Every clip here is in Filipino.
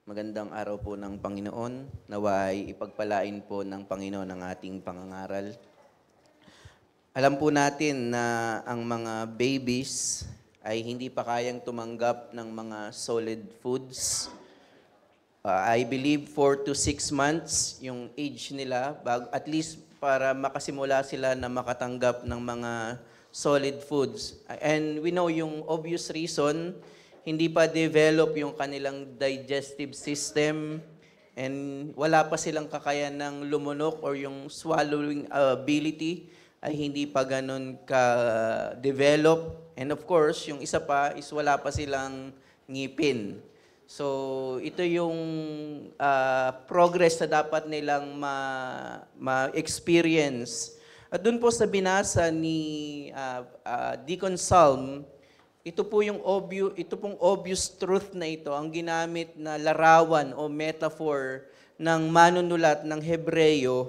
Magandang araw po ng Panginoon. Naway ipagpalain po ng Panginoon ang ating pangangaral. Alam po natin na ang mga babies ay hindi pa kayang tumanggap ng mga solid foods. I believe 4 to 6 months yung age nila, at least para makasimula sila na makatanggap ng mga solid foods. And we know yung obvious reason, hindi pa develop yung kanilang digestive system and wala pa silang kakayahan ng lumunok or yung swallowing ability ay hindi pa ganun ka-develop. And of course, yung isa pa is wala pa silang ngipin. So, ito yung progress na dapat nilang ma-experience. At dun po sa binasa ni Deacon Psalm, ito pong obvious truth na ito, ang ginamit na larawan o metaphor ng manunulat ng Hebreyo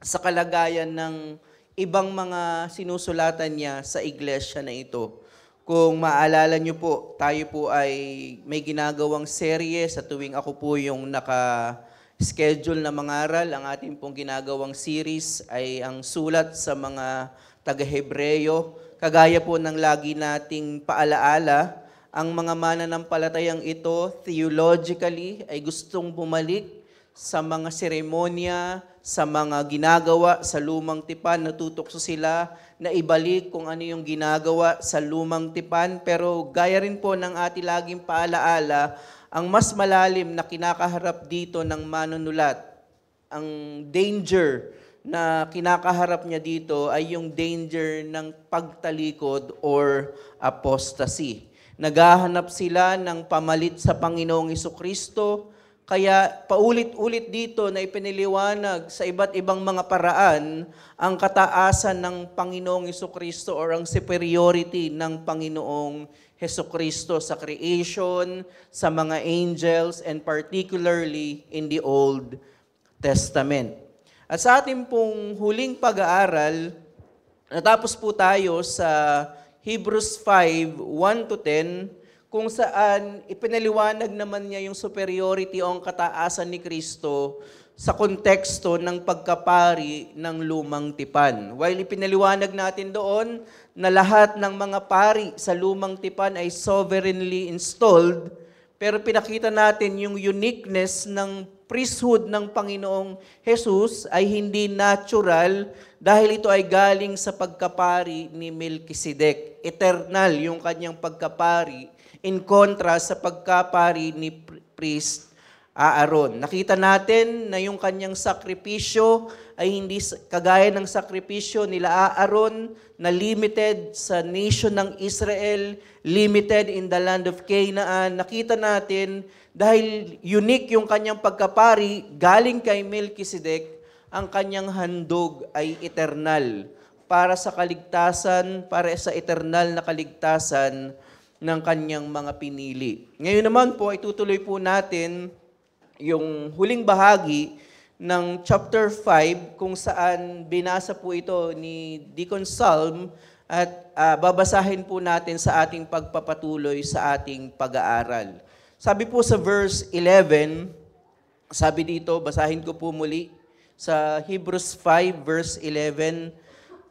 sa kalagayan ng ibang mga sinusulatan niya sa iglesia na ito. Kung maalala niyo po, tayo po ay may ginagawang serye sa tuwing ako po yung naka-schedule na mangaral. Ang ating pong ginagawang series ay ang sulat sa mga taga-Hebreyo. Kagaya po ng lagi nating paalaala, ang mga mananampalatayang ito, theologically, ay gustong bumalik sa mga seremonya, sa mga ginagawa sa lumang tipan. Natutokso sila na ibalik kung ano yung ginagawa sa lumang tipan. Pero gaya rin po ng ating laging paalaala, ang mas malalim na kinakaharap dito ng manunulat, ang danger na kinakaharap niya dito ay yung danger ng pagtalikod or apostasy. Naghahanap sila ng pamalit sa Panginoong Jesucristo, kaya paulit-ulit dito na ipiniliwanag sa iba't ibang mga paraan ang kataasan ng Panginoong Jesucristo or ang superiority ng Panginoong Jesucristo sa creation, sa mga angels, and particularly in the Old Testament. At sa ating pong huling pag-aaral, natapos po tayo sa Hebrews 5, 1 to 10, kung saan ipinaliwanag naman niya yung superiority o ang kataasan ni Kristo sa konteksto ng pagkapari ng lumang tipan. While ipinaliwanag natin doon na lahat ng mga pari sa lumang tipan ay sovereignly installed, pero pinakita natin yung uniqueness ng priesthood ng Panginoong Jesus ay hindi natural dahil ito ay galing sa pagkapari ni Melchizedek. Eternal yung kanyang pagkapari in contrast sa pagkapari ni priest Aaron. Nakita natin na yung kanyang sakripisyo ay hindi kagaya ng sakripisyo nila Aaron na limited sa nation ng Israel, limited in the land of Canaan. Nakita natin dahil unique yung kanyang pagkapari, galing kay Melchizedek, ang kanyang handog ay eternal para sa kaligtasan, para sa eternal na kaligtasan ng kanyang mga pinili. Ngayon naman po, itutuloy po natin yung huling bahagi ng chapter 5 kung saan binasa po ito ni Deacon Psalm at babasahin po natin sa ating pagpapatuloy sa ating pag-aaral. Sabi po sa verse 11, sabi dito, basahin ko po muli, sa Hebrews 5 verse 11,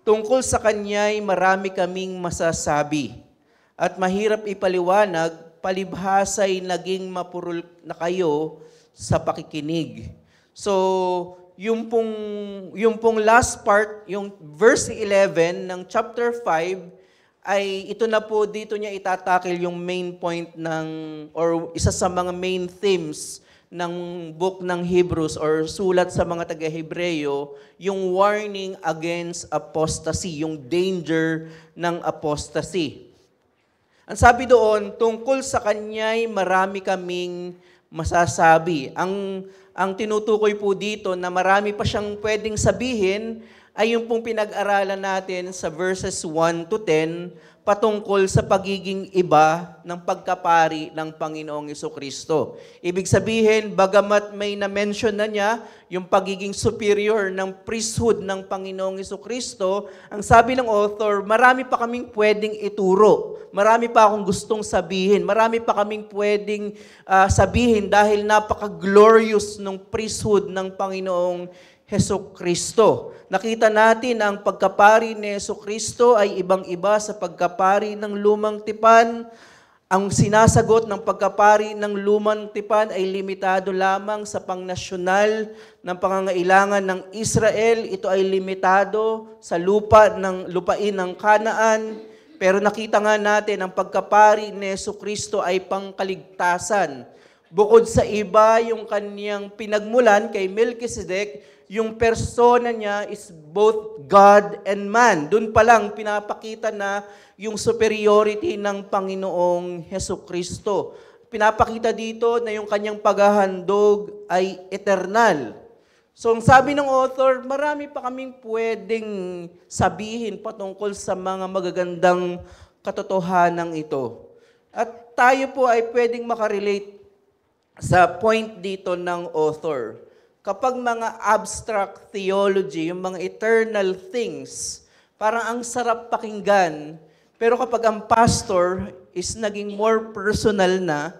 tungkol sa Kanya'y marami kaming masasabi at mahirap ipaliwanag, palibhasa'y naging mapurol na kayo sa pakikinig. So, yung pong last part, yung verse 11 ng chapter 5, ay ito na po dito niya itatakil yung main point or isa sa mga main themes ng book ng Hebrews or sulat sa mga taga-Hebreyo, yung warning against apostasy, yung danger ng apostasy. Ang sabi doon, tungkol sa Kanya'y marami kaming masasabi. Ang tinutukoy po dito na marami pa siyang pwedeng sabihin ay yung pong pinag-aralan natin sa verses 1 to 10 patungkol sa pagiging iba ng pagkapari ng Panginoong Jesucristo. Ibig sabihin, bagamat may na-mention na niya yung pagiging superior ng priesthood ng Panginoong Jesucristo, ang sabi ng author, marami pa kaming pwedeng ituro. Marami pa akong gustong sabihin. Marami pa kaming pwedeng sabihin dahil napaka-glorious ng priesthood ng Panginoong Jesucristo. Nakita natin ang pagkapari ni Jesucristo ay ibang-iba sa pagkapari ng lumang tipan. Ang sinasagot ng pagkapari ng lumang tipan ay limitado lamang sa pangnasyonal ng pangangailangan ng Israel. Ito ay limitado sa lupain ng Kanaan. Pero nakita nga natin ang pagkapari ni Jesucristo ay pangkaligtasan. Bukod sa iba, yung kanyang pinagmulan kay Melchizedek, yung persona niya is both God and man. Doon pa lang pinapakita na yung superiority ng Panginoong Jesucristo. Pinapakita dito na yung kanyang paghahandog ay eternal. So, ang sabi ng author, marami pa kaming pwedeng sabihin patungkol sa mga magagandang katotohanan ito. At tayo po ay pwedeng makarelate sa point dito ng author. Kapag mga abstract theology, yung mga eternal things, parang ang sarap pakinggan. Pero kapag ang pastor is naging more personal na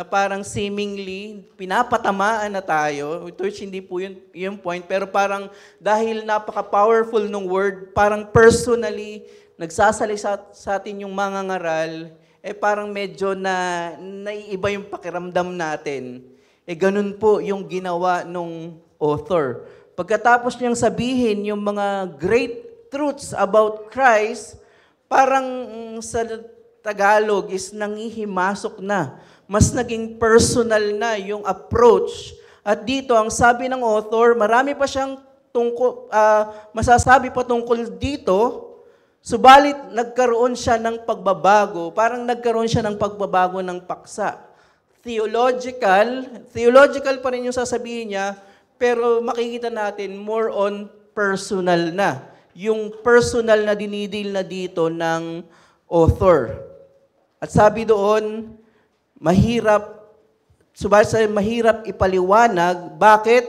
parang seemingly pinapatamaan na tayo, which hindi po yun yung point, pero parang dahil napaka-powerful ng word, parang personally, nagsasalita sa atin yung mga ngaral, parang medyo naiiba yung pakiramdam natin. Ganun po yung ginawa nung author. Pagkatapos niyang sabihin yung mga great truths about Christ, parang sa Tagalog is nangihimasok na. Mas naging personal na yung approach. At dito, ang sabi ng author, marami pa siyang masasabi pa tungkol dito, subalit nagkaroon siya ng pagbabago, parang nagkaroon siya ng pagbabago ng paksa. Theological pa rin yung sasabihin niya, pero makikita natin more on personal na. Yung personal na dinidil na dito ng author. At sabi doon, mahirap ipaliwanag. Bakit?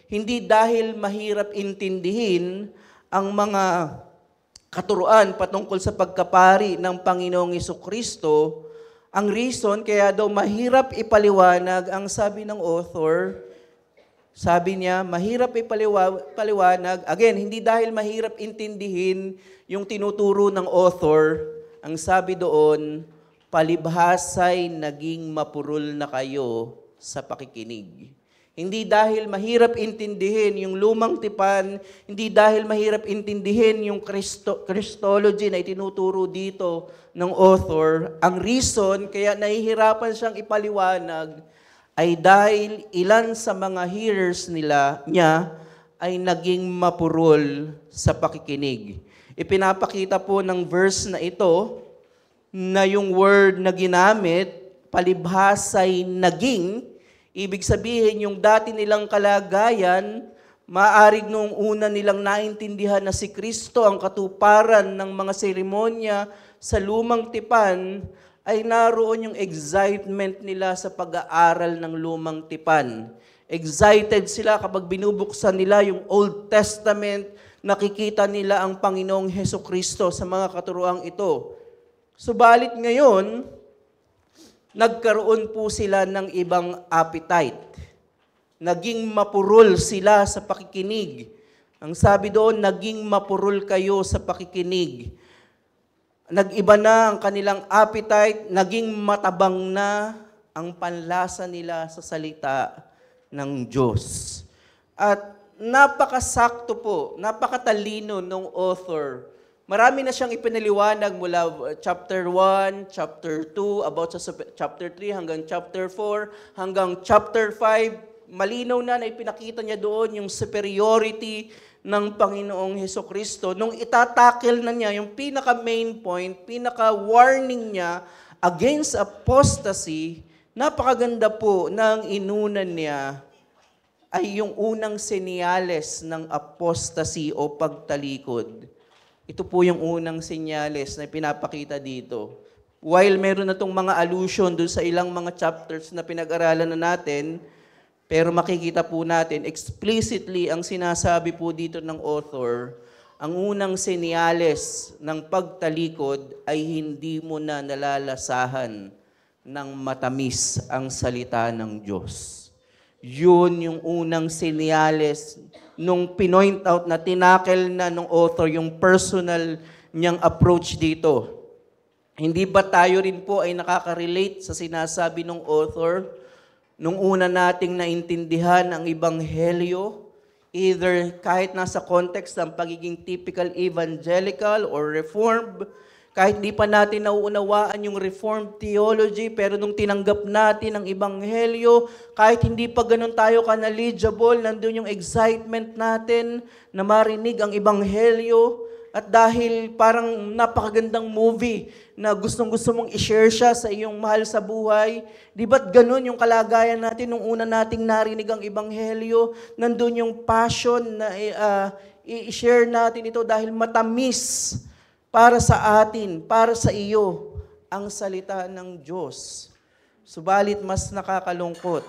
Hindi dahil mahirap intindihin ang mga katuruan patungkol sa pagkapari ng Panginoong Jesucristo. Ang reason, kaya daw mahirap ipaliwanag, ang sabi ng author, sabi niya, mahirap ipaliwanag, again, hindi dahil mahirap intindihin yung tinuturo ng author, ang sabi doon, palibhasay naging mapurol na kayo sa pakikinig. Hindi dahil mahirap intindihin yung lumang tipan, hindi dahil mahirap intindihin yung Christology na itinuturo dito ng author. Ang reason kaya nahihirapan siyang ipaliwanag ay dahil ilan sa mga hearers niya ay naging mapurol sa pakikinig. Ipinapakita po ng verse na ito na yung word na ginamit, palibhasay naging, ibig sabihin, yung dati nilang kalagayan, maaring nung una nilang naintindihan na si Kristo ang katuparan ng mga seremonya sa lumang tipan, ay naroon yung excitement nila sa pag-aaral ng lumang tipan. Excited sila kapag binubuksan nila yung Old Testament, nakikita nila ang Panginoong Jesucristo sa mga katuruang ito. Subalit ngayon, nagkaroon po sila ng ibang appetite. Naging mapurol sila sa pakikinig. Ang sabi doon, naging mapurol kayo sa pakikinig. Nag-iba na ang kanilang appetite, naging matabang na ang panlasa nila sa salita ng Diyos. At napakasakto po, napakatalino ng author. Marami na siyang ipinaliwanag mula chapter 1, chapter 2, about sa chapter 3 hanggang chapter 4, hanggang chapter 5. Malinaw na ipinakita niya doon yung superiority ng Panginoong Hesukristo. Nung itatakil na niya yung pinaka-main point, pinaka-warning niya against apostasy, napakaganda po ng inunan niya ay yung unang senyales ng apostasy o pagtalikod. Ito po yung unang senyales na pinapakita dito. While meron na itong mga allusion dun sa ilang mga chapters na pinag-aralan na natin, pero makikita po natin, explicitly ang sinasabi po dito ng author, ang unang senyales ng pagtalikod ay hindi mo na nalalasahan ng matamis ang salita ng Diyos. Yun yung unang senyales nung pinoint out na tinakel na nung author yung personal niyang approach dito. Hindi ba tayo rin po ay nakaka-relate sa sinasabi ng author nung una nating naintindihan ang Ebanghelyo, either kahit nasa context ng pagiging typical evangelical or reformed, kahit di pa natin nauunawaan yung reformed theology, pero nung tinanggap natin ang Ebanghelyo, kahit hindi pa ganun tayo ka-knowledgeable, nandun yung excitement natin na marinig ang Ebanghelyo. At dahil parang napakagandang movie na gustong-gusto mong i-share siya sa iyong mahal sa buhay, di ba't ganun yung kalagayan natin nung una nating narinig ang Ebanghelyo? Nandun yung passion na i-share natin ito dahil matamis para sa atin, para sa iyo, ang salita ng Diyos. Subalit mas nakakalungkot,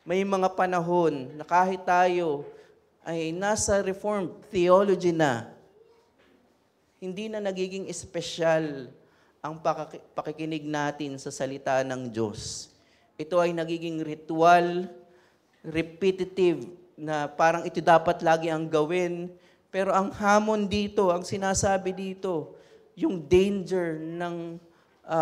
may mga panahon na kahit tayo ay nasa Reformed theology na, hindi na nagiging espesyal ang pakikinig natin sa salita ng Diyos. Ito ay nagiging ritual, repetitive, na parang ito dapat lagi ang gawin. Pero ang hamon dito, ang sinasabi dito, yung danger ng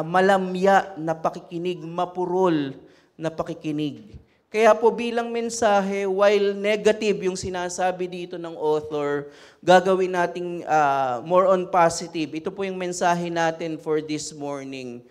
malamya na pakikinig, mapurol na pakikinig. Kaya po bilang mensahe, while negative yung sinasabi dito ng author, gagawin nating more on positive. Ito po yung mensahe natin for this morning.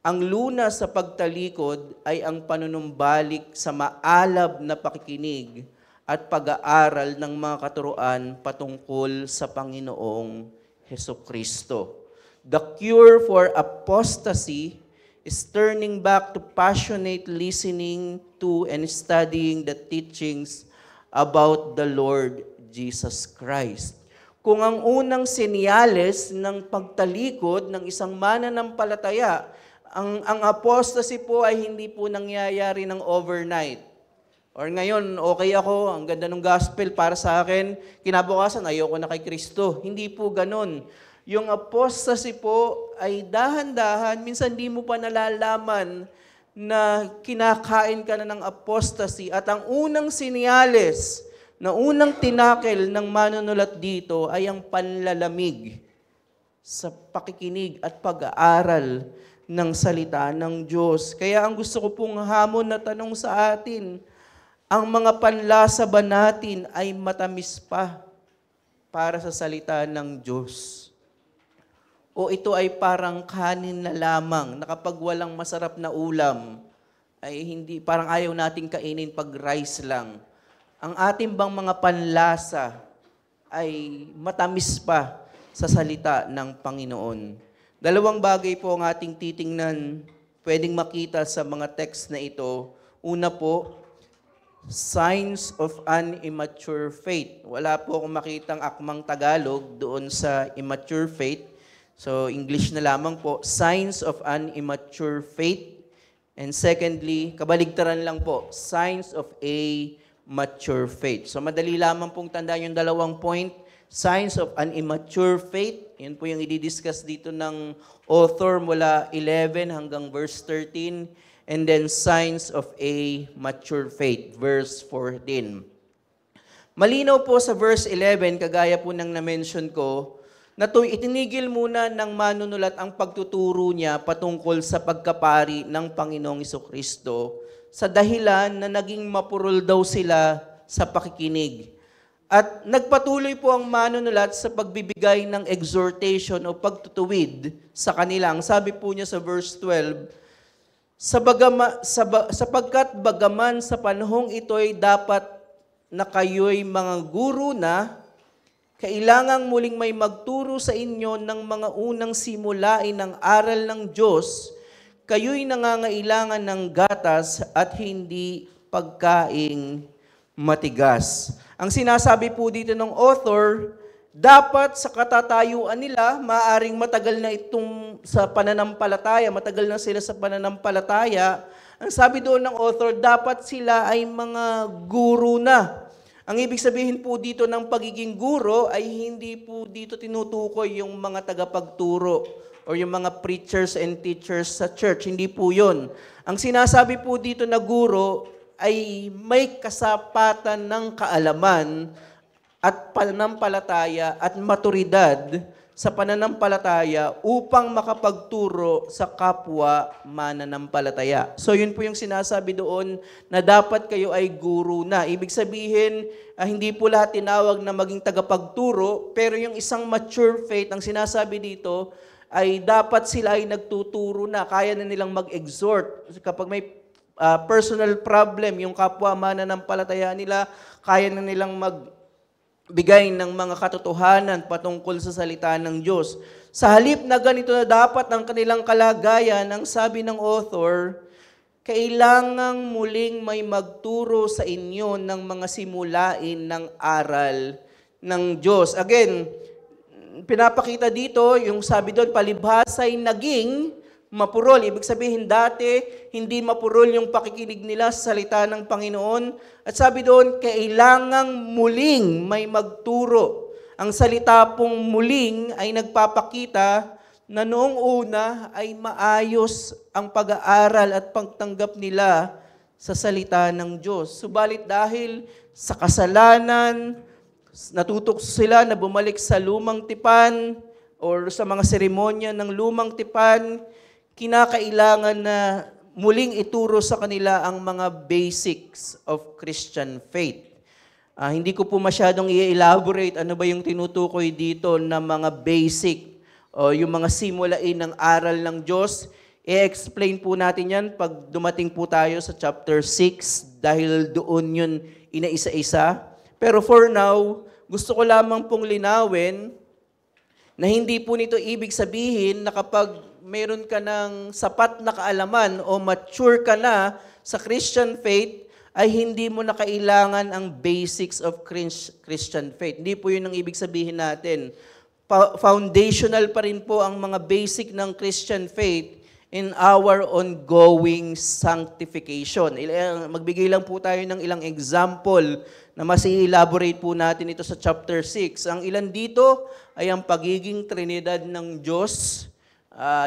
Ang lunas sa pagtalikod ay ang panunumbalik sa maalab na pakikinig at pag-aaral ng mga katuruan patungkol sa Panginoong Hesukristo. The cure for apostasy is turning back to passionate listening to and studying the teachings about the Lord Jesus Christ. Kung ang unang senyales ng pagtalikod ng isang mananampalataya, ang apostasy po ay hindi po nangyayari ng overnight. Or ngayon, okay ako, ang ganda ng gospel para sa akin, kinabukasan, ayoko na kay Kristo. Hindi po ganun. Yung apostasy po ay dahan-dahan, minsan di mo pa nalalaman na kinakain ka na ng apostasy. At ang unang sinyales na unang tinakel ng manunulat dito ay ang panlalamig sa pakikinig at pag-aaral ng salita ng Diyos. Kaya ang gusto ko pong hamon na tanong sa atin, ang mga panlasa ba natin ay matamis pa para sa salita ng Diyos? O ito ay parang kanin na lamang na kapag walang masarap na ulam, ay hindi, parang ayaw nating kainin pag rice lang. Ang ating bang mga panlasa ay matamis pa sa salita ng Panginoon. Dalawang bagay po ang ating titingnan, pwedeng makita sa mga text na ito. Una po, signs of an immature faith. Wala po akong makitang akmang Tagalog doon sa immature faith. So, English na lamang po, signs of an immature faith. And secondly, kabaligtaran lang po, signs of a mature faith. So, madali lamang pong tandaan yung dalawang point. Signs of an immature faith. Yun po yung i-discuss dito ng author mula 11 hanggang verse 13. And then, signs of a mature faith, verse 14. Malinaw po sa verse 11, kagaya po ng na-mention ko, na itinigil muna ng manunulat ang pagtuturo niya patungkol sa pagkapari ng Panginoong Hesukristo sa dahilan na naging mapurol daw sila sa pakikinig. At nagpatuloy po ang manunulat sa pagbibigay ng exhortation o pagtutuwid sa kanila. Ang sabi po niya sa verse 12, sapagkat bagaman sa panahong ito'y dapat na kayo'y mga guro na, kailangang muling may magturo sa inyo ng mga unang simulain ng aral ng Diyos, kayo'y nangangailangan ng gatas at hindi pagkaing matigas. Ang sinasabi po dito ng author, dapat sa katatayuan nila, maaring matagal na itong sa pananampalataya, matagal na sila sa pananampalataya. Ang sabi doon ng author, dapat sila ay mga guro na. Ang ibig sabihin po dito ng pagiging guro ay hindi po dito tinutukoy yung mga tagapagturo o yung mga preachers and teachers sa church. Hindi po yun. Ang sinasabi po dito na guro ay may kasapatan ng kaalaman at pananampalataya at maturidad sa pananampalataya upang makapagturo sa kapwa mananampalataya. So yun po yung sinasabi doon na dapat kayo ay guro na. Ibig sabihin, hindi po lahat tinawag na maging tagapagturo, pero yung isang mature faith, ang sinasabi dito, ay dapat sila ay nagtuturo na, kaya na nilang mag-exhort. Kapag may personal problem, yung kapwa mananampalataya nila, kaya na nilang magbigay ng mga katotohanan patungkol sa salita ng Diyos. Sa halip na ganito na dapat ang kanilang kalagayan, ang sabi ng author, kailangang muling may magturo sa inyo ng mga simulain ng aral ng Diyos. Again, pinapakita dito, yung sabi doon, palibhasa'y naging mapurol. Ibig sabihin dati, hindi mapurol yung pakikinig nila sa salita ng Panginoon. At sabi doon, kailangang muling may magturo. Ang salita pong muling ay nagpapakita na noong una ay maayos ang pag-aaral at pagtanggap nila sa salita ng Diyos. Subalit dahil sa kasalanan, natutukso sila na bumalik sa lumang tipan or sa mga seremonya ng lumang tipan, kinakailangan na muling ituro sa kanila ang mga basics of Christian faith. Hindi ko po masyadong i-elaborate ano ba yung tinutukoy dito na mga basic o yung mga simulain ng aral ng Diyos. I-explain po natin yan pag dumating po tayo sa chapter 6 dahil doon yun inaisa-isa. Pero for now, gusto ko lamang pong linawin na hindi po nito ibig sabihin na kapag meron ka ng sapat na kaalaman o mature ka na sa Christian faith, ay hindi mo na kailangan ang basics of Christian faith. Hindi po yun ang ibig sabihin natin. Foundational pa rin po ang mga basic ng Christian faith in our ongoing sanctification. Magbigay lang po tayo ng ilang example na mas i-elaborate po natin ito sa chapter 6. Ang ilan dito ay ang pagiging Trinidad ng Diyos.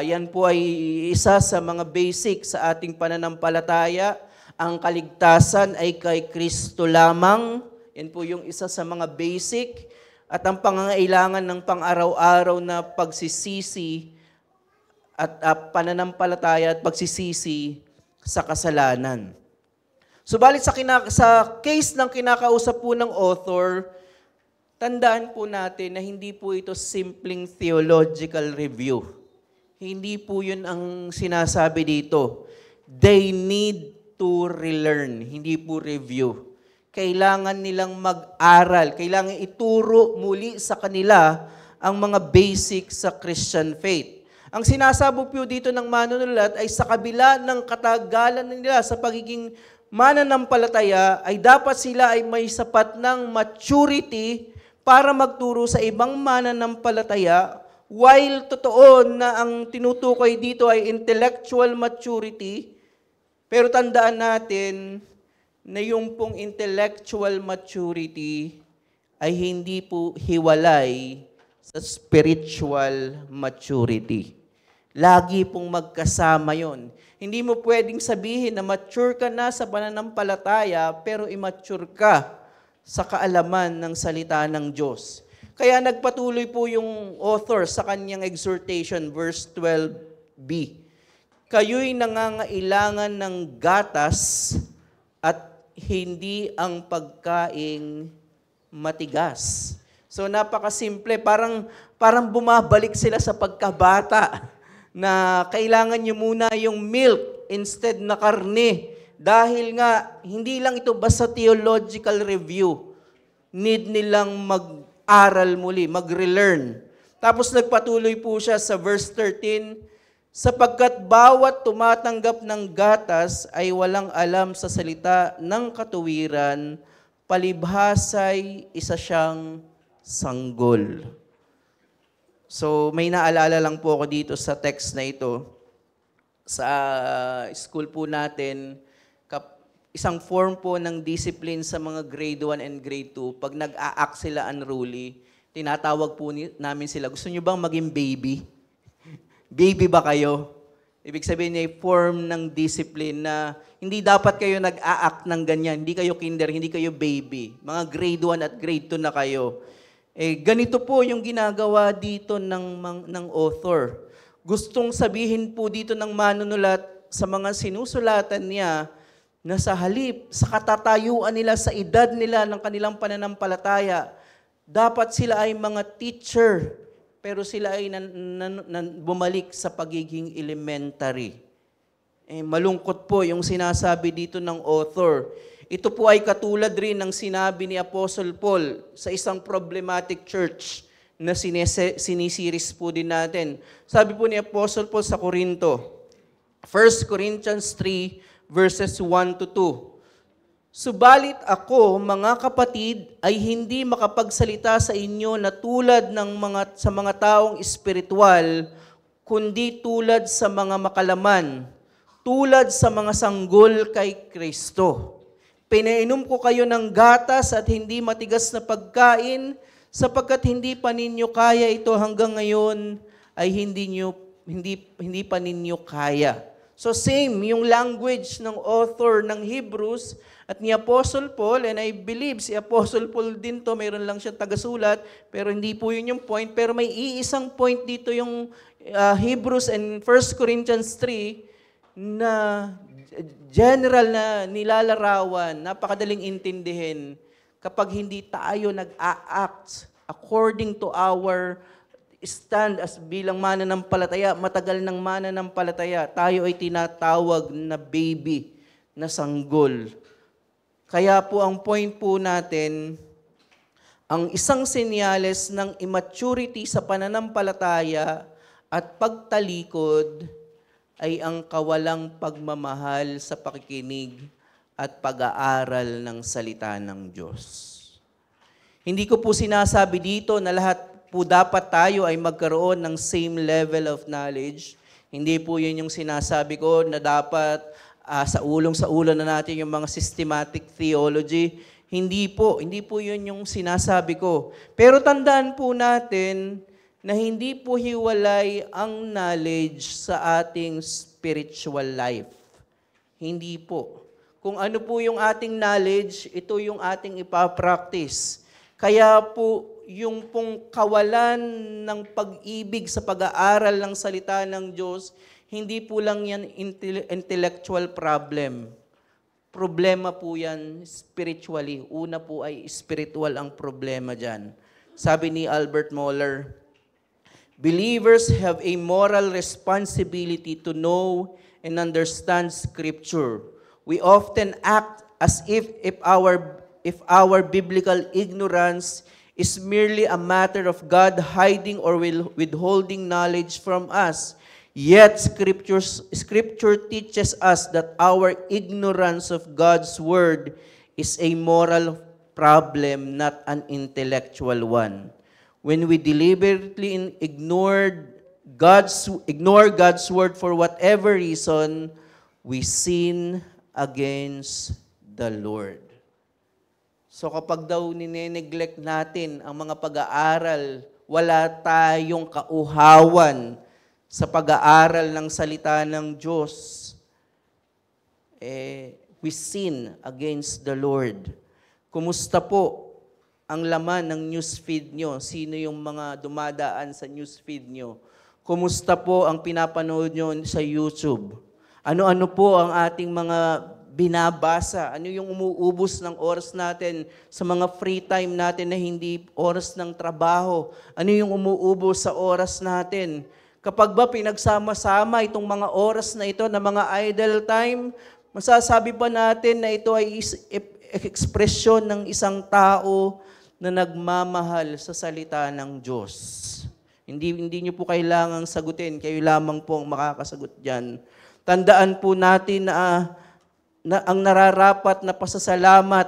Yan po ay isa sa mga basic sa ating pananampalataya. Ang kaligtasan ay kay Kristo lamang. Yan po yung isa sa mga basic. At ang pangangailangan ng pang-araw-araw na pagsisisi at pananampalataya at pagsisisi sa kasalanan. Subalit sa case ng kinakausap po ng author, tandaan po natin na hindi po ito simpleng theological review. Hindi po yun ang sinasabi dito. They need to relearn, hindi po review. Kailangan nilang mag-aral, kailangan ituro muli sa kanila ang mga basics sa Christian faith. Ang sinasabo po dito ng manunulat ay sa kabila ng katagalan nila sa pagiging mananampalataya, ay dapat sila ay may sapat ng maturity para magturo sa ibang mananampalataya, while totoo na ang tinutukoy dito ay intellectual maturity, pero tandaan natin na yung pong intellectual maturity ay hindi po hiwalay sa spiritual maturity. Lagi pong magkasama yon. Hindi mo pwedeng sabihin na mature ka na sa pananampalataya pero immature ka sa kaalaman ng salita ng Diyos. Kaya nagpatuloy po yung author sa kanyang exhortation, verse 12b. Kayo'y nangangailangan ng gatas at hindi ang pagkaing matigas. So napakasimple, parang bumabalik sila sa pagkabata na kailangan nyo muna yung milk instead na karne. Dahil nga, hindi lang ito basta theological review. Need nilang mag-aral muli, mag-relearn. Tapos nagpatuloy po siya sa verse 13, sapagkat bawat tumatanggap ng gatas ay walang alam sa salita ng katuwiran, palibhasa'y isa siyang sanggol. So may naalala lang po ako dito sa text na ito. Sa school po natin, isang form po ng discipline sa mga grade 1 and grade 2, pag nag-a-act sila unruly, tinatawag po namin sila, gusto nyo bang maging baby? Baby ba kayo? Ibig sabihin niya, form ng discipline na hindi dapat kayo nag-a-act ng ganyan. Hindi kayo kinder, hindi kayo baby. Mga grade 1 at grade 2 na kayo. Ganito po yung ginagawa dito ng author. Gustong sabihin po dito ng manunulat sa mga sinusulatan niya na sa halip, sa katatayuan nila, sa edad nila ng kanilang pananampalataya, dapat sila ay mga teacher, pero sila ay bumalik sa pagiging elementary. Malungkot po yung sinasabi dito ng author. Ito po ay katulad rin ng sinabi ni Apostle Paul sa isang problematic church na sinisiris po din natin. Sabi po ni Apostle Paul sa Corinto, 1 Corinthians 3, verses 1 to 2. Subalit ako, mga kapatid, ay hindi makapagsalita sa inyo na tulad sa mga taong espiritual, kundi tulad sa mga makalaman, tulad sa mga sanggol kay Kristo. Pinainom ko kayo ng gatas at hindi matigas na pagkain, sapagkat hindi pa ninyo kaya ito hanggang ngayon ay hindi pa ninyo kaya. So same yung language ng author ng Hebrews at ni Apostle Paul, and I believe si Apostle Paul din to, mayroon lang siyang tagasulat, pero hindi po yun yung point. Pero may iisang point dito yung Hebrews and 1 Corinthians 3 na general na nilalarawan, napakadaling intindihin kapag hindi tayo nag-a-act according to our stand as bilang mananampalataya, matagal ng mananampalataya, tayo ay tinatawag na baby, na sanggol. Kaya po ang point po natin, ang isang senyales ng immaturity sa pananampalataya at pagtalikod ay ang kawalang pagmamahal sa pakikinig at pag-aaral ng salita ng Diyos. Hindi ko po sinasabi dito na lahat po dapat tayo ay magkaroon ng same level of knowledge. Hindi po yun yung sinasabi ko na dapat sa ulo na natin yung mga systematic theology. Hindi po yun yung sinasabi ko. Pero tandaan po natin na hindi po hiwalay ang knowledge sa ating spiritual life. Hindi po. Kung ano po yung ating knowledge, ito yung ating ipapractice. Kaya po, yung pong kawalan ng pag-ibig sa pag-aaral ng salita ng Diyos, hindi po lang yan intellectual problem. Problema po yan spiritually. Una po ay spiritual ang problema dyan. Sabi ni Albert Mohler, believers have a moral responsibility to know and understand Scripture. We often act as if our biblical ignorance is merely a matter of God hiding or withholding knowledge from us. Yet Scripture teaches us that our ignorance of God's Word is a moral problem, not an intellectual one. When we deliberately ignore God's Word for whatever reason, we sin against the Lord. So kapag daw nineneglect natin ang mga pag-aaral, wala tayong kauhawan sa pag-aaral ng salita ng Diyos, we sin against the Lord. Kumusta po ang laman ng newsfeed nyo? Sino yung mga dumadaan sa newsfeed nyo? Kumusta po ang pinapanood nyo sa YouTube? Ano-ano po ang ating mga binabasa? Ano yung umuubos ng oras natin sa mga free time natin na hindi oras ng trabaho? Ano yung umuubos sa oras natin? Kapag ba pinagsama-sama itong mga oras na ito na mga idle time, masasabi pa natin na ito ay ekspresyon ng isang tao na nagmamahal sa salita ng Diyos. Hindi niyo po kailangang sagutin, kayo lamang po ang makakasagot diyan. Tandaan po natin na ang nararapat na pasasalamat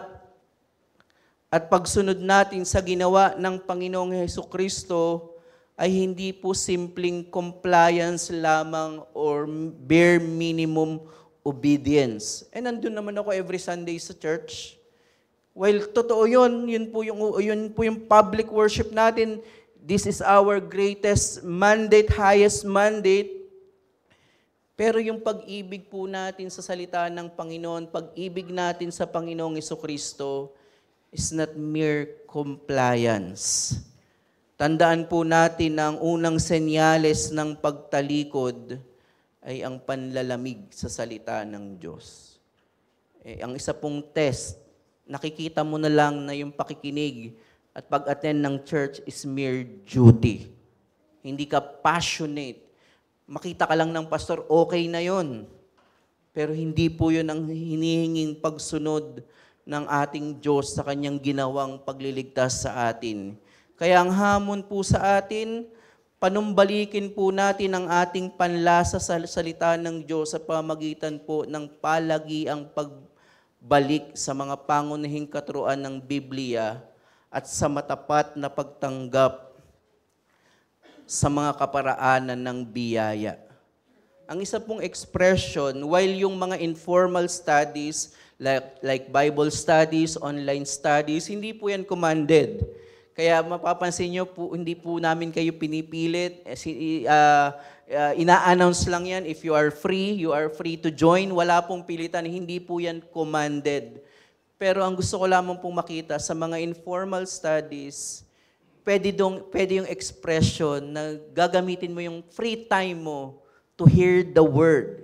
at pagsunod natin sa ginawa ng Panginoong Hesukristo ay hindi po simpleng compliance lamang or bare minimum obedience. And nandun naman ako every Sunday sa church. Well, totoo yun po yung public worship natin. This is our greatest mandate, highest mandate. Pero yung pag-ibig po natin sa salita ng Panginoon, pag-ibig natin sa Panginoong Hesukristo is not mere compliance. Tandaan po natin na ang unang senyales ng pagtalikod ay ang panlalamig sa salita ng Diyos. Ang isa pong test, nakikita mo na lang na yung pakikinig at pag-attend ng church is mere duty. Hindi ka passionate. Makita ka lang ng pastor, okay na yon. Pero hindi po yun ang hinihinging pagsunod ng ating Diyos sa kanyang ginawang pagliligtas sa atin. Kaya ang hamon po sa atin, panumbalikin po natin ang ating panlasa sa salita ng Diyos sa pamagitan po ng palagiang pagbalik sa mga pangunahing katuruan ng Biblia at sa matapat na pagtanggap sa mga kaparaanan ng biyaya. Ang isa pong expression, while yung mga informal studies, like Bible studies, online studies, hindi po yan commanded. Kaya mapapansin nyo po, hindi po namin kayo pinipilit. Ina-announce lang yan. If you are free to join. Wala pong pilitan. Hindi po yan commanded. Pero ang gusto ko lamang pong makita sa mga informal studies, pwede yung expression na gagamitin mo yung free time mo to hear the word.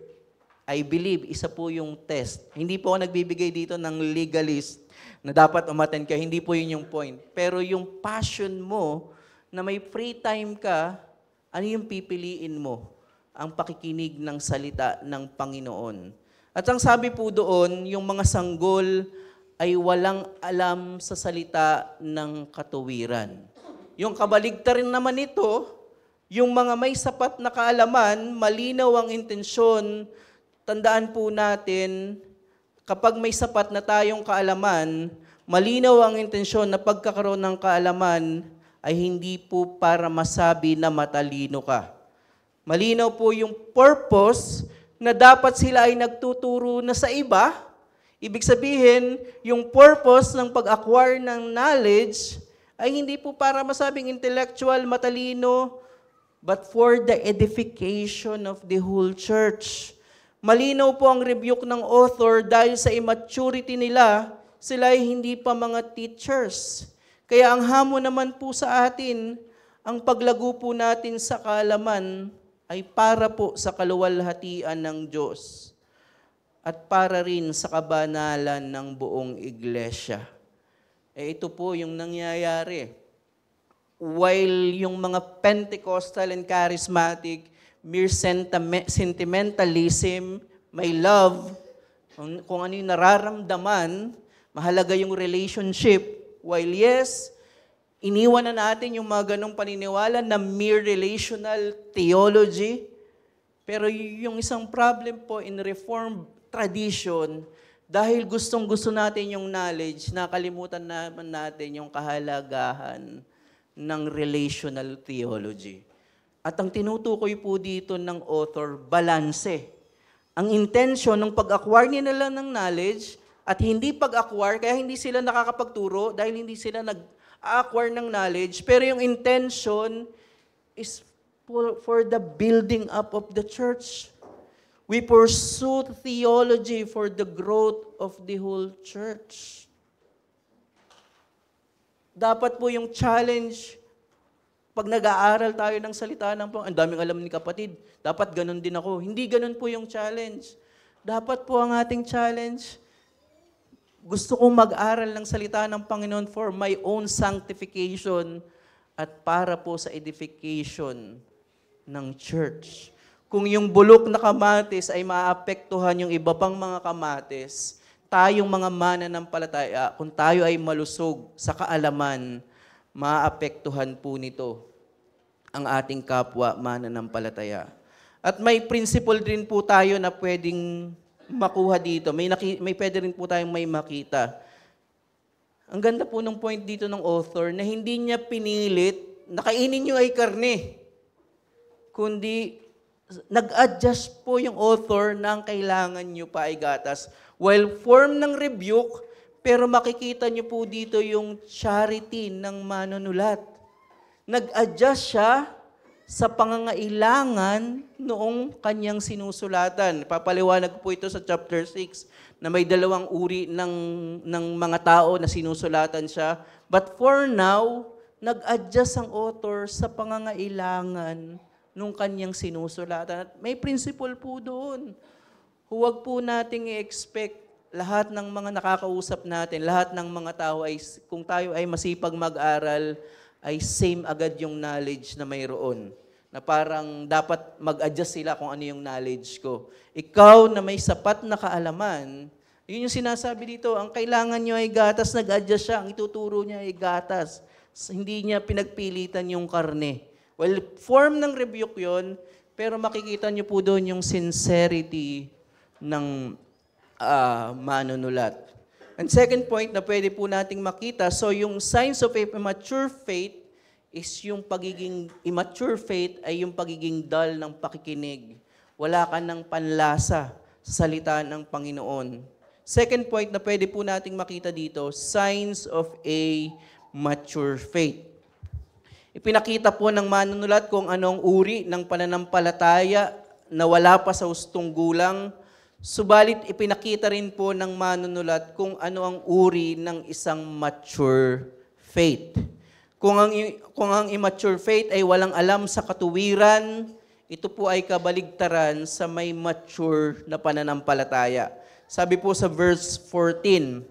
I believe, isa po yung test. Hindi po ako nagbibigay dito ng legalist na dapat umattend ka. Hindi po yun yung point. Pero yung passion mo na may free time ka, ano yung pipiliin mo? Ang pakikinig ng salita ng Panginoon. At ang sabi po doon, yung mga sanggol ay walang alam sa salita ng katuwiran. Yung kabaligtaran naman ito, yung mga may sapat na kaalaman, malinaw ang intensyon. Tandaan po natin, kapag may sapat na tayong kaalaman, malinaw ang intensyon na pagkakaroon ng kaalaman ay hindi po para masabi na matalino ka. Malinaw po yung purpose na dapat sila ay nagtuturo na sa iba. Ibig sabihin, yung purpose ng pag-acquire ng knowledge ay hindi po para masabing intellectual, matalino, but for the edification of the whole church. Malinaw po ang rebuke ng author dahil sa immaturity nila, sila ay hindi pa mga teachers. Kaya ang hamon naman po sa atin, ang paglago po natin sa kaalaman ay para po sa kaluwalhatian ng Diyos at para rin sa kabanalan ng buong iglesia. Ito po yung nangyayari. While yung mga Pentecostal and Charismatic, mere sentimentalism, may love, kung ano yung nararamdaman, mahalaga yung relationship. While yes, iniwan na natin yung mga ganong paniniwala na mere relational theology, pero yung isang problem po in Reformed tradition, dahil gustong-gusto natin yung knowledge, nakalimutan naman natin yung kahalagahan ng relational theology. At ang tinutukoy po dito ng author, balanse. Ang intention ng pag-acquire nila ng knowledge at hindi pag-acquire, kaya hindi sila nakakapagturo dahil hindi sila nag-acquire ng knowledge, pero yung intention is for the building up of the church. We pursue theology for the growth of the whole church. Dapat po yung challenge, pag nag-aaral tayo ng salita ng Panginoon, ang daming alam ni kapatid, dapat ganun din ako. Hindi ganun po yung challenge. Dapat po ang ating challenge, gusto kong mag-aral ng salita ng Panginoon for my own sanctification at para po sa edification ng church. Kung yung bulok na kamatis ay maapektuhan yung iba pang mga kamatis, tayong mga mananampalataya, kung tayo ay malusog sa kaalaman, maapektuhan po nito ang ating kapwa mananampalataya. At may principle din po tayo na pwedeng makuha dito. May pwede rin po tayong may makita. Ang ganda po ng point dito ng author na hindi niya pinilit na kainin niyo ay karne, kundi nag-adjust po yung author na ang kailangan niyo pa ay gatas. While form ng rebuke, pero makikita niyo po dito yung charity ng manunulat. Nag-adjust siya sa pangangailangan noong kanyang sinusulatan. Papaliwanag po ito sa chapter 6 na may dalawang uri ng mga tao na sinusulatan siya. But for now, nag-adjust ang author sa pangangailangan nung kanyang sinusulatan. At may principle po doon. Huwag po nating i-expect lahat ng mga nakakausap natin, lahat ng mga tao ay, kung tayo ay masipag mag-aral, ay same agad yung knowledge na mayroon. Na parang dapat mag-adjust sila kung ano yung knowledge ko. Ikaw na may sapat na kaalaman, yun yung sinasabi dito, ang kailangan nyo ay gatas, nag-adjust siya, ang ituturo niya ay gatas. Hindi niya pinagpilitan yung karne. Well, form ng rebuke yun, pero makikita nyo po doon yung sincerity ng manunulat. And second point na pwede po nating makita, so yung signs of a mature faith is yung pagiging immature faith ay yung pagiging dull ng pakikinig. Wala ka ng panlasa sa salita ng Panginoon. Second point na pwede po nating makita dito, signs of a mature faith. Ipinakita po ng manunulat kung anong uri ng pananampalataya na wala pa sa hustong gulang. Subalit ipinakita rin po ng manunulat kung ano ang uri ng isang mature faith. Kung ang immature faith ay walang alam sa katuwiran, ito po ay kabaligtaran sa may mature na pananampalataya. Sabi po sa verse 14,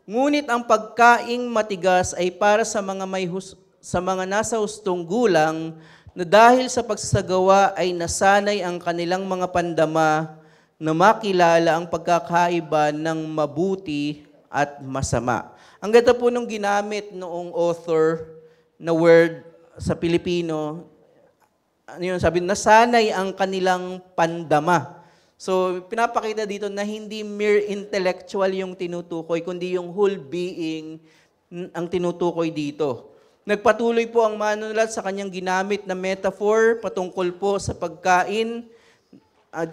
ngunit ang pagkaing matigas ay para sa mga nasa hustong gulang na dahil sa pagsasagawa ay nasanay ang kanilang mga pandama na makilala ang pagkakaiba ng mabuti at masama. Ang ganda po nung ginamit noong author na word sa Pilipino, ano yun, sabi, nasanay ang kanilang pandama. So, pinapakita dito na hindi mere intellectual yung tinutukoy, kundi yung whole being ang tinutukoy dito. Nagpatuloy po ang manunulat sa kanyang ginamit na metaphor patungkol po sa pagkain.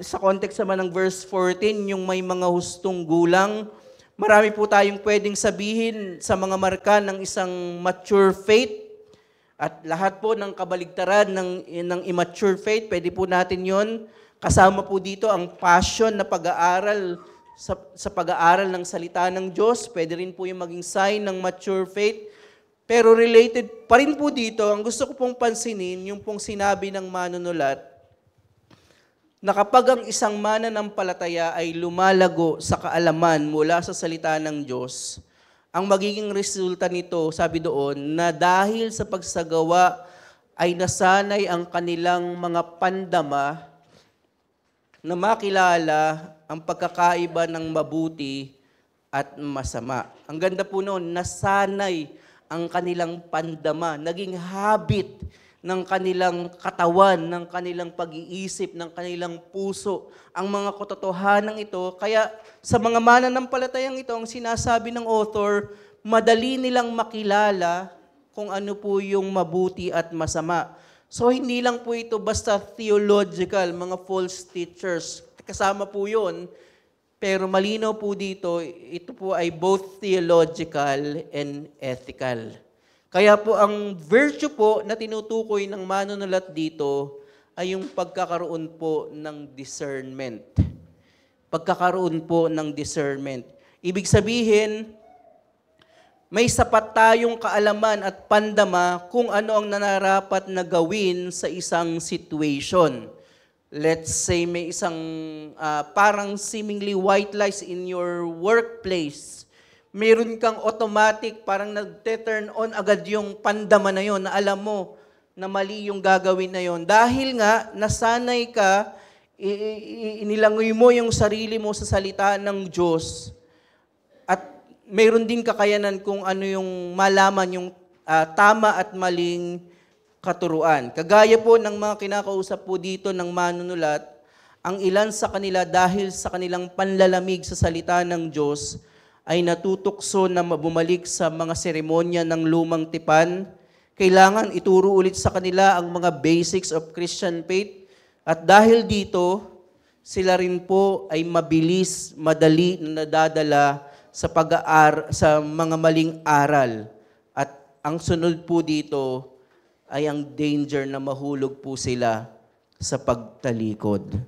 Sa context naman ng verse 14, yung may mga hustong gulang, marami po tayong pwedeng sabihin sa mga marka ng isang mature faith at lahat po ng kabaligtaran ng immature faith, pwede po natin yon. Kasama po dito ang passion na pag-aaral sa pag-aaral ng salita ng Diyos, pwede rin po yung maging sign ng mature faith. Pero related pa rin po dito, ang gusto ko pong pansinin, yung pong sinabi ng manunulat, na kapag ang isang mananampalataya ay lumalago sa kaalaman mula sa salita ng Diyos, ang magiging resulta nito, sabi doon, na dahil sa pagsagawa ay nasanay ang kanilang mga pandama na makilala ang pagkakaiba ng mabuti at masama. Ang ganda po noon, nasanay ang kanilang pandama, naging habit ng kanilang katawan, ng kanilang pag-iisip, ng kanilang puso, ang mga katotohanan ito. Kaya sa mga mananampalatayang ito, ang sinasabi ng author, madali nilang makilala kung ano po yung mabuti at masama. So hindi lang po ito basta theological, mga false teachers. Kasama po yun, pero malinaw po dito, ito po ay both theological and ethical. Kaya po ang virtue po na tinutukoy ng manunulat dito ay yung pagkakaroon po ng discernment. Pagkakaroon po ng discernment. Ibig sabihin, may sapat tayong kaalaman at pandama kung ano ang nararapat na gawin sa isang situation. Let's say may isang parang seemingly white lies in your workplace. Meron kang automatic, parang nag-turn on agad yung pandama na yon na alam mo na mali yung gagawin na yon. Dahil nga, nasanay ka, inilangoy mo yung sarili mo sa salita ng Diyos at meron din kakayanan kung ano yung malaman yung tama at maling katuruan. Kagaya po ng mga kinakausap po dito ng manunulat, ang ilan sa kanila dahil sa kanilang panlalamig sa salita ng Diyos, ay natutukso na bumalik sa mga seremonya ng lumang tipan. Kailangan ituro ulit sa kanila ang mga basics of Christian faith. At dahil dito, sila rin po ay mabilis, madali na nadadala sa mga maling aral. At ang sunod po dito ay ang danger na mahulog po sila sa pagtalikod.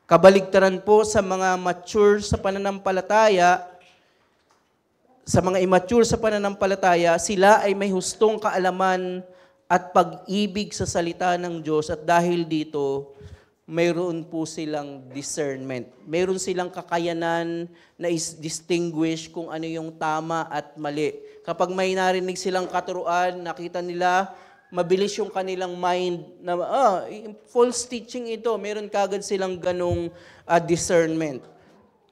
Kabaligtaran po sa mga mature sa pananampalataya, sa mga immature sa pananampalataya, sila ay may hustong kaalaman at pag-ibig sa salita ng Diyos at dahil dito, mayroon po silang discernment. Mayroon silang kakayanan na distinguish kung ano yung tama at mali. Kapag may narinig silang katuruan, nakita nila, mabilis yung kanilang mind na, false teaching ito. Meron kagad silang ganong discernment.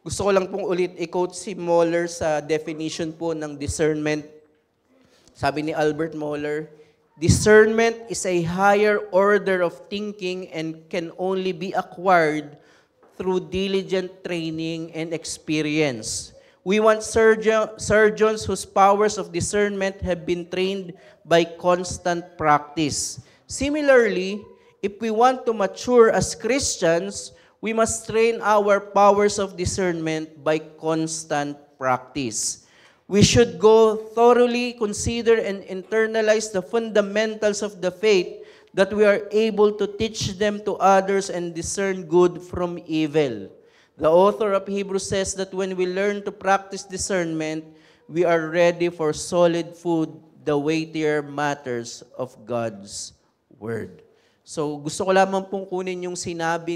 Gusto ko lang pong ulit i-quote si Moeller sa definition po ng discernment. Sabi ni Albert Moeller, discernment is a higher order of thinking and can only be acquired through diligent training and experience. We want surgeons whose powers of discernment have been trained by constant practice. Similarly, if we want to mature as Christians, we must train our powers of discernment by constant practice. We should go thoroughly consider and internalize the fundamentals of the faith that we are able to teach them to others and discern good from evil. The author of Hebrews says that when we learn to practice discernment, we are ready for solid food, the weightier matters of God's Word. So gusto ko lamang pong kunin yung sinabi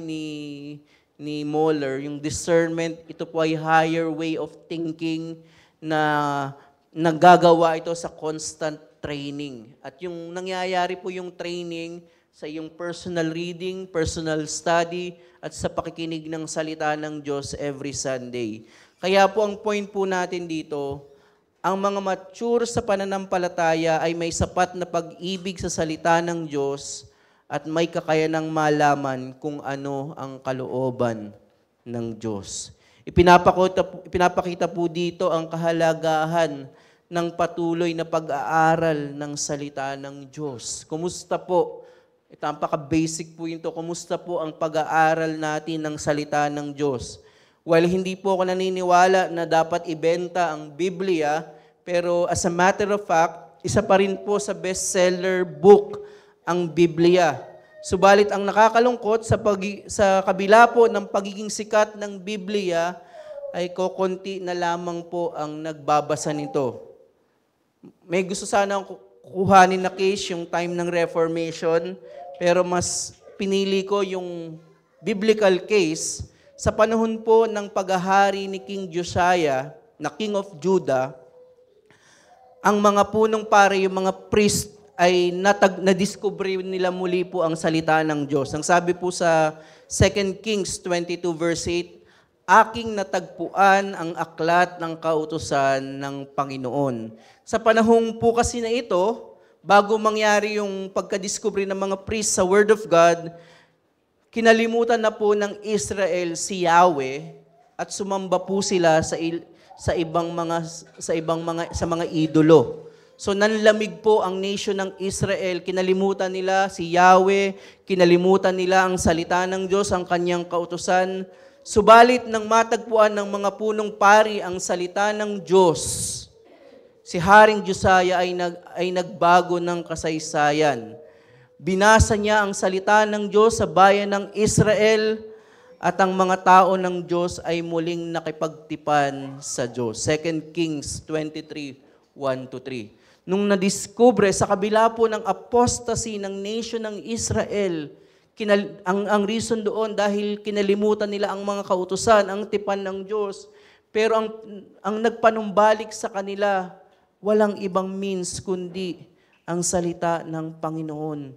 ni Moeller, yung discernment, ito po ay higher way of thinking na nagagawa ito sa constant training. At yung nangyayari po yung training sa iyong personal reading, personal study, at sa pakikinig ng salita ng Diyos every Sunday. Kaya po ang point po natin dito, ang mga mature sa pananampalataya ay may sapat na pag-ibig sa salita ng Diyos at may kakayanang malaman kung ano ang kalooban ng Diyos. Ipinapakita po dito ang kahalagahan ng patuloy na pag-aaral ng salita ng Diyos. Kumusta po? Ito ang paka-basic po ito. Kumusta po ang pag-aaral natin ng salita ng Diyos? While hindi po ako naniniwala na dapat ibenta ang Biblia, pero as a matter of fact, isa pa rin po sa bestseller book ang Biblia. Subalit ang nakakalungkot sa kabila po ng pagiging sikat ng Biblia ay kokonti na lamang po ang nagbabasa nito. May gusto sana akong kuhanin na case yung time ng Reformation, pero mas pinili ko yung biblical case sa panahon po ng paghahari ni King Josiah, na King of Judah. Ang mga punong pare, yung mga priest, ay nadiscover nila muli po ang salita ng Diyos. Ang sabi po sa 2 Kings 22 verse 8, aking natagpuan ang aklat ng kautusan ng Panginoon. Sa panahong po kasi na ito, bago mangyari yung pagkadiscover ng mga priest sa Word of God, kinalimutan na po ng Israel si Yahweh at sumamba po sila sa mga idolo. So nanlamig po ang nation ng Israel, kinalimutan nila si Yahweh, kinalimutan nila ang salita ng Diyos, ang kanyang kautusan. Subalit nang matagpuan ng mga punong pari ang salita ng Diyos, si Haring Josiah ay nagbago ng kasaysayan. Binasa niya ang salita ng Diyos sa bayan ng Israel at ang mga tao ng Diyos ay muling nakipagtipan sa Diyos. 2 Kings 23, 1-3. Nung nadiskubre sa kabila po ng apostasy ng nation ng Israel, ang reason doon dahil kinalimutan nila ang mga kautusan, ang tipan ng Diyos. Pero ang nagpanumbalik sa kanila, walang ibang means kundi ang salita ng Panginoon.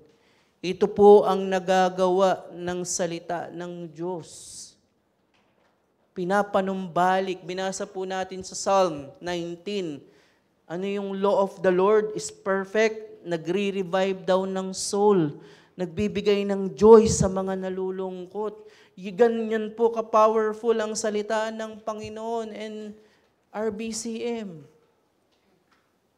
Ito po ang nagagawa ng salita ng Diyos. Pinapanumbalik, binasa po natin sa Psalm 19, ano yung law of the Lord is perfect, nagre-revive daw ng soul, nagbibigay ng joy sa mga nalulungkot. Ganyan po ka-powerful ang salita ng Panginoon. And RBCM,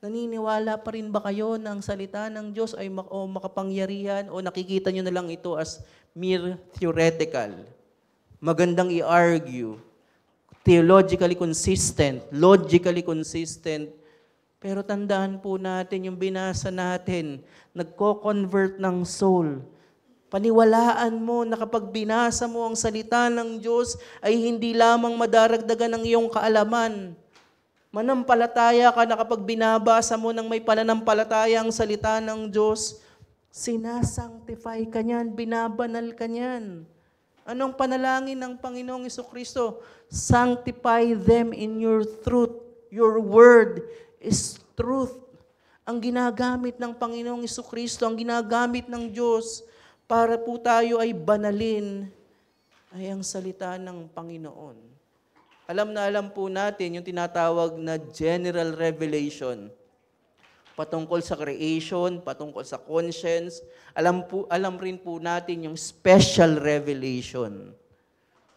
naniniwala pa rin ba kayo na ang salita ng Diyos ay makapangyarihan o nakikita nyo na lang ito as mere theoretical? Magandang i-argue, theologically consistent, logically consistent, pero tandaan po natin yung binasa natin, nagko-convert ng soul. Paniwalaan mo na kapag binasa mo ang salita ng Diyos ay hindi lamang madaragdagan ng iyong kaalaman. Manampalataya ka na kapag binabasa mo ng may pananampalataya ang salita ng Diyos, sinasanctify ka niyan, binabanal ka niyan. Anong panalangin ng Panginoong Jesucristo? Sanctify them in your truth. Your word is truth. Ang ginagamit ng Panginoong Jesucristo, ang ginagamit ng Diyos para po tayo ay banalin, ay ang salita ng Panginoon. Alam na alam po natin yung tinatawag na general revelation. Patungkol sa creation, patungkol sa conscience. Alam rin po natin yung special revelation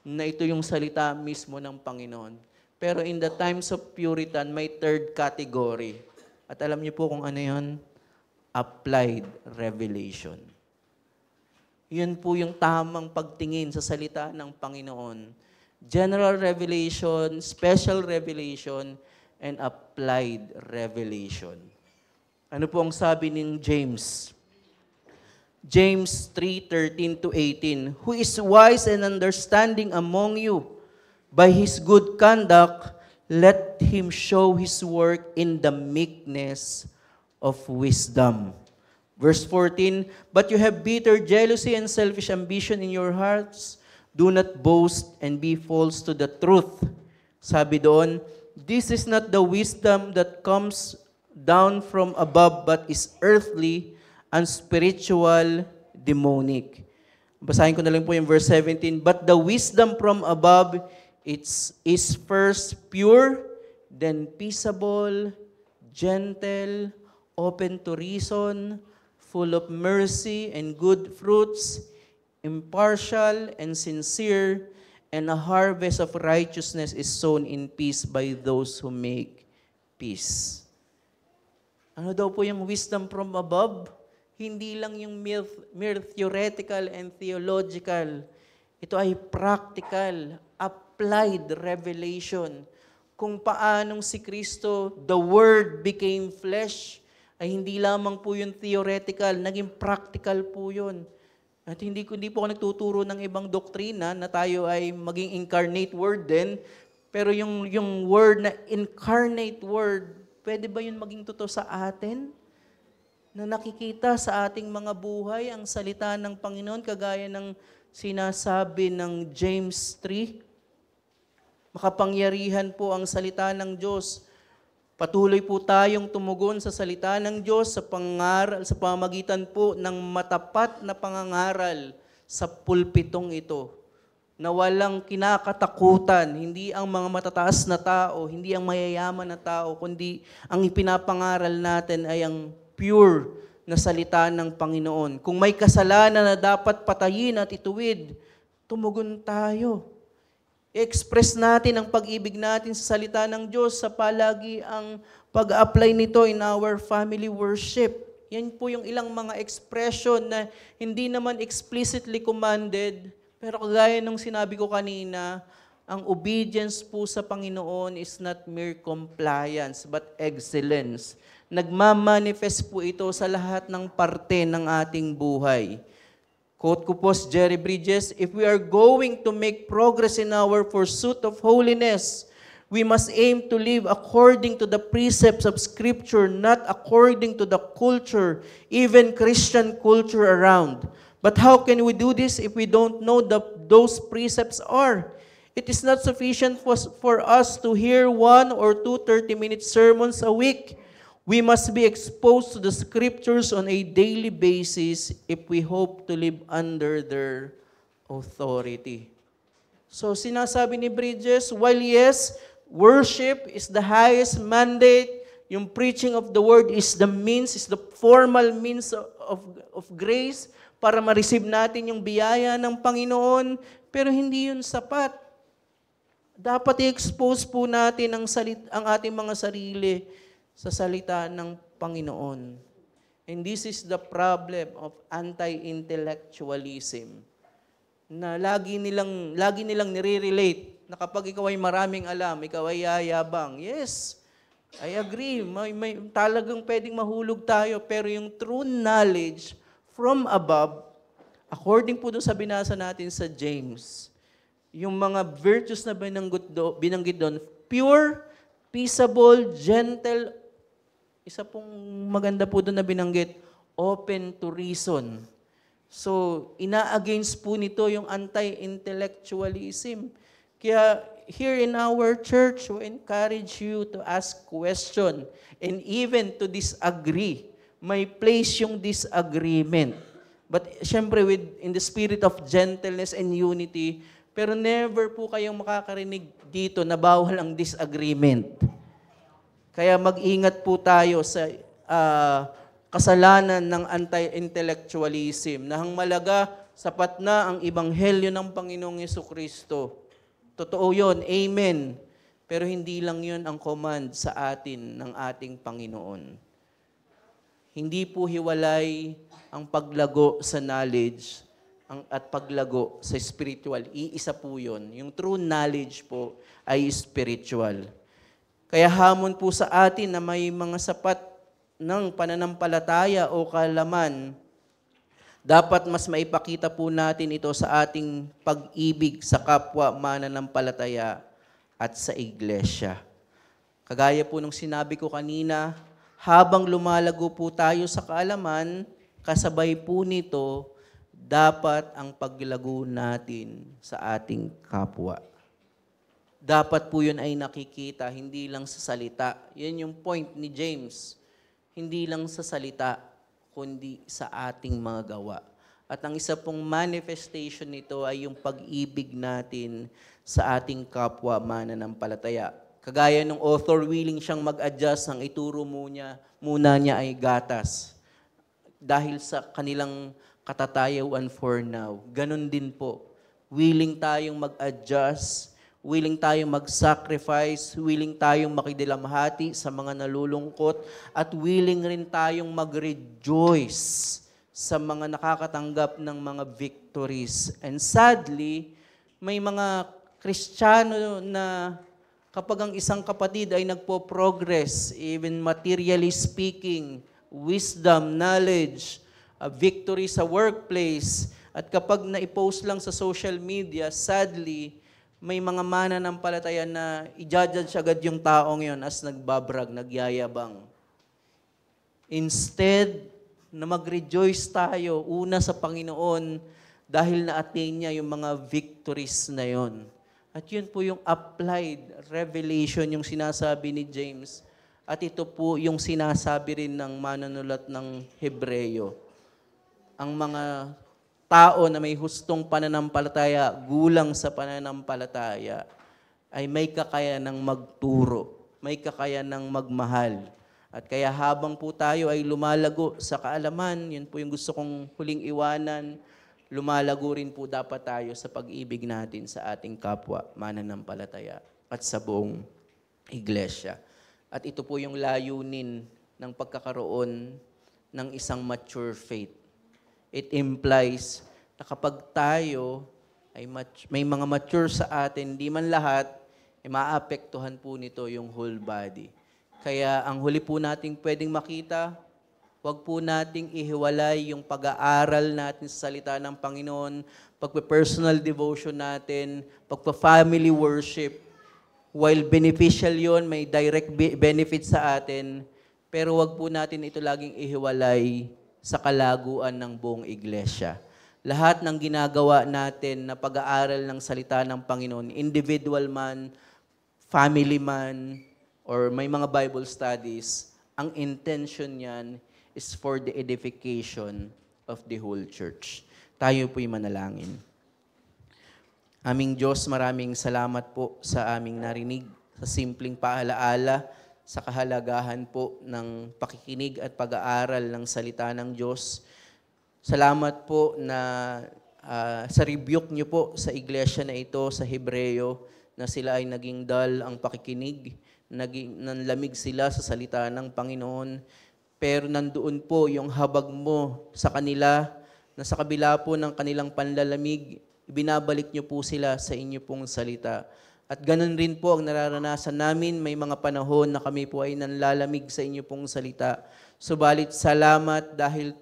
na ito yung salita mismo ng Panginoon. Pero in the times of Puritan, may third category. At alam niyo po kung ano yun? Applied revelation. Yun po yung tamang pagtingin sa salita ng Panginoon. General revelation, special revelation, and applied revelation. Ano po ang sabi ng James? James 3:13-18, Who is wise and understanding among you? By his good conduct, let him show his work in the meekness of wisdom. Verse 14, But you have bitter jealousy and selfish ambition in your hearts. Do not boast and be false to the truth. Sabi doon, This is not the wisdom that comes down from above, but is earthly, unspiritual, demonic. Basahin ko na lang po yung verse 17. But the wisdom from above, is first pure, then peaceable, gentle, open to reason, full of mercy and good fruits, impartial and sincere, and a harvest of righteousness is sown in peace by those who make peace. Ano daw po yung wisdom from above? Hindi lang yung mere theoretical and theological. Ito ay practical, applied revelation. Kung paanong si Kristo, the Word became flesh, ay hindi lamang po yung theoretical, naging practical po yun. At hindi po ako nagtuturo ng ibang doktrina na tayo ay maging incarnate Word din, pero yung Word na incarnate Word, pwede ba yun maging totoo sa atin? Na nakikita sa ating mga buhay ang salita ng Panginoon, kagaya ng sinasabi ng James 3. Makapangyarihan po ang salita ng Diyos. Patuloy po tayong tumugon sa salita ng Diyos sa pamamagitan po ng matapat na pangangaral sa pulpitong ito. Na walang kinakatakutan, hindi ang mga matataas na tao, hindi ang mayayaman na tao, kundi ang ipinapangaral natin ay ang pure na salita ng Panginoon. Kung may kasalanan na dapat patayin at ituwid, tumugon tayo. I-express natin ang pag-ibig natin sa salita ng Diyos sa palagi ang pag-apply nito in our family worship. Yan po yung ilang mga expression na hindi naman explicitly commanded, pero kagaya ng sinabi ko kanina, ang obedience po sa Panginoon is not mere compliance, but excellence. Nagmamanifest po ito sa lahat ng parte ng ating buhay. Quote ko po si Jerry Bridges, If we are going to make progress in our pursuit of holiness, we must aim to live according to the precepts of Scripture, not according to the culture, even Christian culture around. But how can we do this if we don't know those precepts are? It is not sufficient for us to hear 1 or 2 30-minute sermons a week. We must be exposed to the Scriptures on a daily basis if we hope to live under their authority. So sinasabi ni Bridges, while yes, worship is the highest mandate, yung preaching of the Word is the formal means of grace para ma-receive natin yung biyaya ng Panginoon, pero hindi yun sapat. Dapat i-expose po natin ang ating mga sarili sa salita ng Panginoon. And this is the problem of anti-intellectualism. Na lagi nilang nire-relate na kapag ikaw ay maraming alam, ikaw ay yayabang. Yes, I agree. Talagang pwedeng mahulog tayo. Pero yung true knowledge from above, according po doon sa binasa natin sa James, yung mga virtues na binanggit doon, pure, peaceable, gentle, isa pong maganda po doon na binanggit, open to reason. So, ina-against po nito yung anti-intellectualism. Kaya here in our church, we encourage you to ask question and even to disagree. May place yung disagreement. But syempre, in the spirit of gentleness and unity, pero never po kayong makakarinig dito na bawal ang disagreement. Kaya mag-ingat po tayo sa kasalanan ng anti-intellectualism. Nahang malaga, sapat na ang ebanghelyo ng Panginoong Jesucristo. Totoo yun, amen. Pero hindi lang yun ang command sa atin ng ating Panginoon. Hindi po hiwalay ang paglago sa knowledge at paglago sa spiritual. Iisa po yun. Yung true knowledge po ay spiritual. Kaya hamon po sa atin na may mga sapat ng pananampalataya o kaalaman, dapat mas maipakita po natin ito sa ating pag-ibig sa kapwa mananampalataya at sa iglesia. Kagaya po nung sinabi ko kanina, habang lumalago po tayo sa kaalaman, kasabay po nito, dapat ang paglago natin sa ating kapwa. Dapat po yun ay nakikita, hindi lang sa salita. Yan yung point ni James. Hindi lang sa salita, kundi sa ating mga gawa. At ang isa pong manifestation nito ay yung pag-ibig natin sa ating kapwa mananampalataya. Kagaya ng author, willing siyang mag-adjust, ang ituro muna niya ay gatas. Dahil sa kanilang katatayawan for now. Ganon din po. Willing tayong mag-adjust, willing tayong mag-sacrifice, willing tayong makidalamhati sa mga nalulungkot, at willing rin tayong mag-rejoice sa mga nakakatanggap ng mga victories. And sadly, may mga Kristiyano na kapag ang isang kapatid ay nagpo-progress, even materially speaking, wisdom, knowledge, victory sa workplace, at kapag na-post lang sa social media, sadly, may mga mananampalataya na i-judge agad yung taong yon as nagbabrag, nagyayabang. Instead, na mag-rejoice tayo, una sa Panginoon, dahil na-attain niya yung mga victories na yon. At yun po yung applied revelation, yung sinasabi ni James. At ito po yung sinasabi rin ng manunulat ng Hebreyo. Ang mga tao na may hustong pananampalataya, gulang sa pananampalataya, ay may kakayanang magturo, may kakayanang magmahal. At kaya habang po tayo ay lumalago sa kaalaman, yun po yung gusto kong huling iwanan, lumalago rin po dapat tayo sa pag-ibig natin sa ating kapwa mananampalataya at sa buong iglesia. At ito po yung layunin ng pagkakaroon ng isang mature faith. It implies na kapag tayo ay may mga mature sa atin, di man lahat, maapektuhan po nito yung whole body. Kaya ang huli po nating pwedeng makita, huwag po nating ihiwalay yung pag-aaral natin sa salita ng Panginoon, pagpa-personal devotion natin, pagpa-family worship. While beneficial yon, may direct benefit sa atin, pero huwag po natin ito laging ihiwalay sa kalaguan ng buong iglesia. Lahat ng ginagawa natin na pag-aaral ng salita ng Panginoon, individual man, family man, or may mga Bible studies, ang intention niyan is for the edification of the whole church. Tayo po'y manalangin. Aming Diyos, maraming salamat po sa aming narinig, sa simpleng paalaala, sa kahalagahan po ng pakikinig at pag-aaral ng salita ng Diyos. Salamat po na sa rebuke niyo po sa iglesia na ito, sa Hebreyo, na sila ay naging dull ang pakikinig, nanlamig sila sa salita ng Panginoon. Pero nandoon po yung habag mo sa kanila, na sa kabila po ng kanilang panlalamig, ibinabalik niyo po sila sa inyo pong salita. At ganun rin po ang nararanasan namin, may mga panahon na kami po ay nanlalamig sa inyo pong salita. Subalit salamat dahil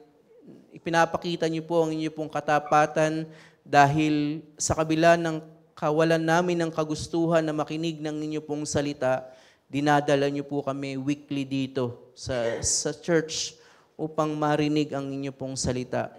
ipinapakita niyo po ang inyo pong katapatan, dahil sa kabila ng kawalan namin ng kagustuhan na makinig ng inyo pong salita, dinadala niyo po kami weekly dito sa church upang marinig ang inyo pong salita.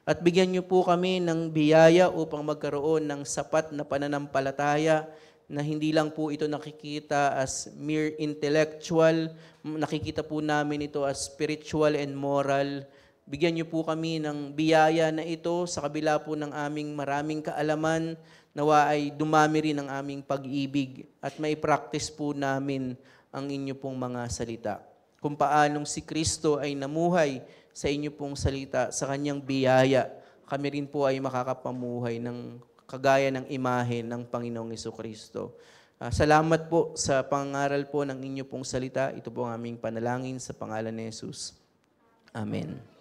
At bigyan niyo po kami ng biyaya upang magkaroon ng sapat na pananampalataya na hindi lang po ito nakikita as mere intellectual, nakikita po namin ito as spiritual and moral. Bigyan niyo po kami ng biyaya na ito sa kabila po ng aming maraming kaalaman, nawa ay dumami rin ang aming pag-ibig at may practice po namin ang inyo pong mga salita. Kung paanong si Kristo ay namuhay sa inyo pong salita, sa kanyang biyaya, kami rin po ay makakapamuhay ng kagaya ng imahe ng Panginoong Jesucristo. Salamat po sa pangaral po ng inyo pong salita. Ito po ang aming panalangin sa pangalan ni Jesus. Amen.